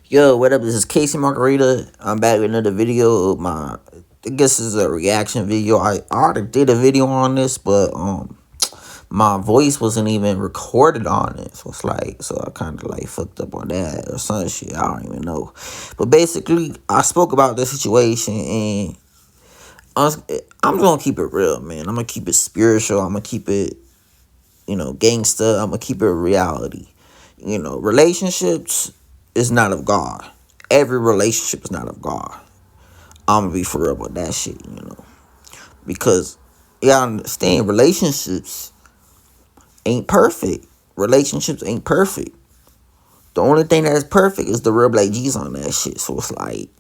Yo, what up? This is Casey Margarita. I'm back with another video. I guess this is a reaction video. I already did a video on this, but my voice wasn't even recorded on it. So it's like, so I kind of like fucked up on that or some shit. I don't even know. But basically, I spoke about this situation, and I'm gonna keep it real, man. I'm gonna keep it spiritual. I'm gonna keep it, gangsta. I'm gonna keep it reality. Relationships is not of God. Every relationship is not of God. I'm gonna be for real about that shit. Because y'all understand relationships ain't perfect. Relationships ain't perfect. The only thing that is perfect is the real black G's on that shit. So it's like,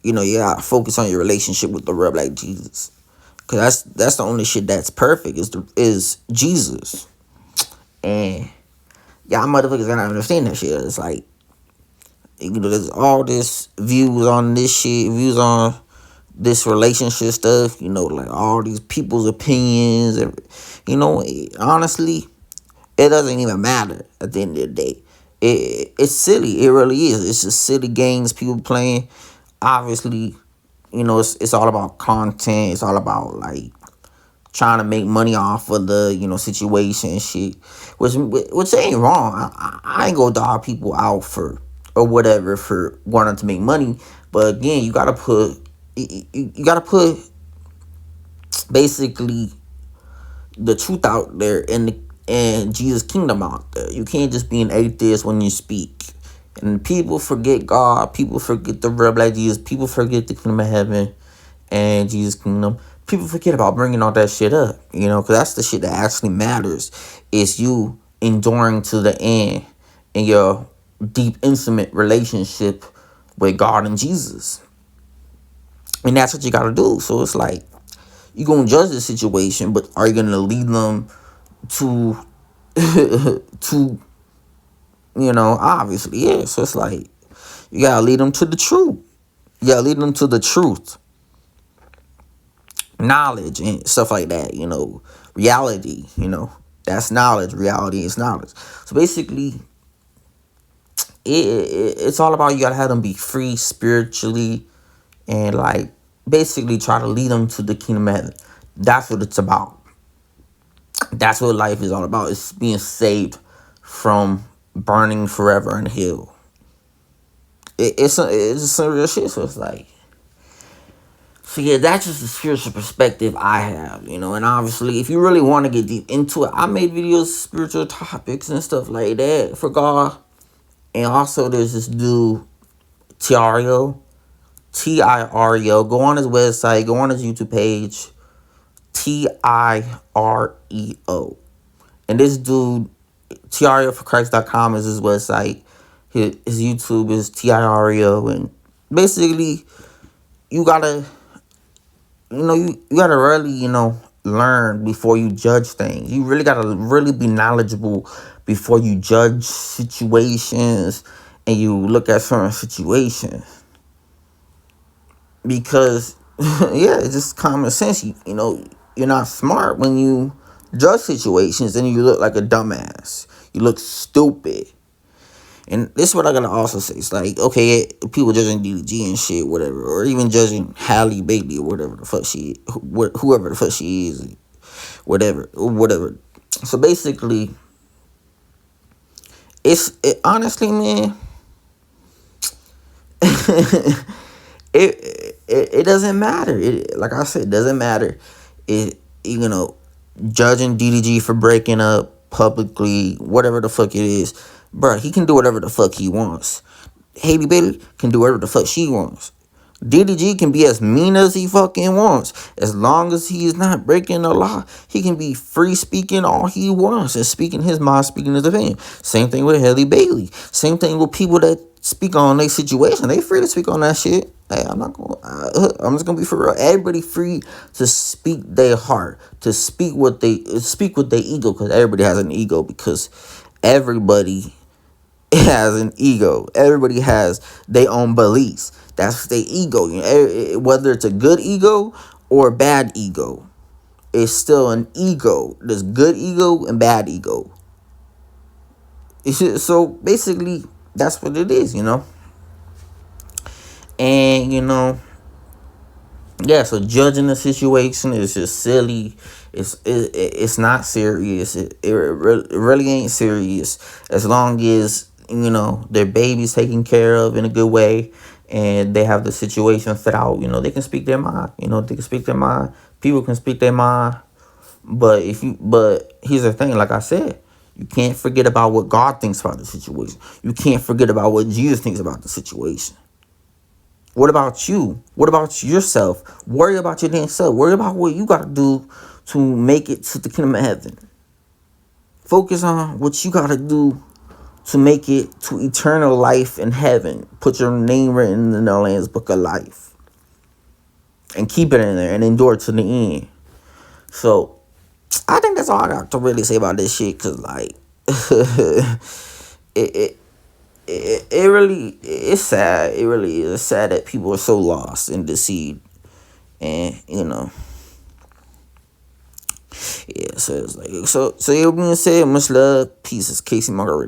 you gotta focus on your relationship with the real black Jesus. Cause that's the only shit that's perfect is Jesus. And y'all motherfuckers gotta understand that shit. It's like, there's all this views on this shit, views on this relationship stuff, like all these people's opinions. Honestly, it doesn't even matter at the end of the day. It's silly. It really is. It's just silly games people playing. Obviously, it's all about content. It's all about like trying to make money off of the situation and shit, which ain't wrong. I ain't gonna dog people out for or whatever for wanting to make money, but again, you gotta put you gotta put basically the truth out there and Jesus' kingdom out there. You can't just be an atheist when you speak. And people forget God. People forget the real black Jesus. People forget the kingdom of heaven and Jesus' kingdom. People forget about bringing all that shit up, because that's the shit that actually matters. Is you enduring to the end in your deep, intimate relationship with God and Jesus. And that's what you got to do. So it's like, you're going to judge the situation, but are you going to lead them to, to, obviously, yeah. So it's like, you got to lead them to the truth. You got to lead them to the truth. Knowledge and stuff like that, reality, that's knowledge. Reality is knowledge. So basically, it's all about you got to have them be free spiritually and like basically try to lead them to the kingdom of heaven. That's what it's about. That's what life is all about. It's being saved from burning forever in hell. It's some real shit. So it's like, so yeah, that's just the spiritual perspective I have, and obviously, if you really want to get deep into it, I made videos, spiritual topics and stuff like that for God. And also, there's this dude, Tiario, Tirio. Go on his website, go on his YouTube page, Tirio. And this dude, TiarioForChrist.com is his website. His YouTube is Tirio. And basically, you gotta, you gotta really, learn before you judge things. You really gotta really be knowledgeable before you judge situations and you look at certain situations. Because, yeah, it's just common sense. You're not smart when you judge situations and you look like a dumbass. You look stupid. And this is what I gotta also say. It's like, okay, people judging DDG and shit, whatever, or even judging Halle Bailey or whatever the fuck she, whoever the fuck she is, whatever. So basically, honestly, man, it doesn't matter. Like I said, it doesn't matter. Judging DDG for breaking up publicly, whatever the fuck it is, bruh, he can do whatever the fuck he wants. Halle Bailey can do whatever the fuck she wants. DDG can be as mean as he fucking wants. As long as he is not breaking the law, he can be free speaking all he wants and speaking his mind, speaking his opinion. Same thing with Halle Bailey. Same thing with people that speak on their situation. They free to speak on that shit. Hey, I'm just gonna be for real. Everybody free to speak their heart, to speak with their ego, because everybody has an ego, because everybody has an ego. Everybody has their own beliefs. That's their ego. Whether it's a good ego or a bad ego, it's still an ego. There's good ego and bad ego. So basically, That's what it is, And yeah. So judging the situation is just silly. It's not serious. It really ain't serious. As long as their baby's taken care of in a good way, and they have the situation set out. They can speak their mind. They can speak their mind. People can speak their mind. But here's the thing, like I said, you can't forget about what God thinks about the situation. You can't forget about what Jesus thinks about the situation. What about you? What about yourself? Worry about your damn self. Worry about what you gotta do to make it to the kingdom of heaven. Focus on what you gotta do to make it to eternal life in heaven. Put your name written in the Lamb's Book of Life. And keep it in there and endure to the end. So I think that's all I got to really say about this shit, cause like it it really it's sad. It really is sad that people are so lost and deceived, and yeah. So it's like so. So you being said, much love, peace. It's Casey Margarita.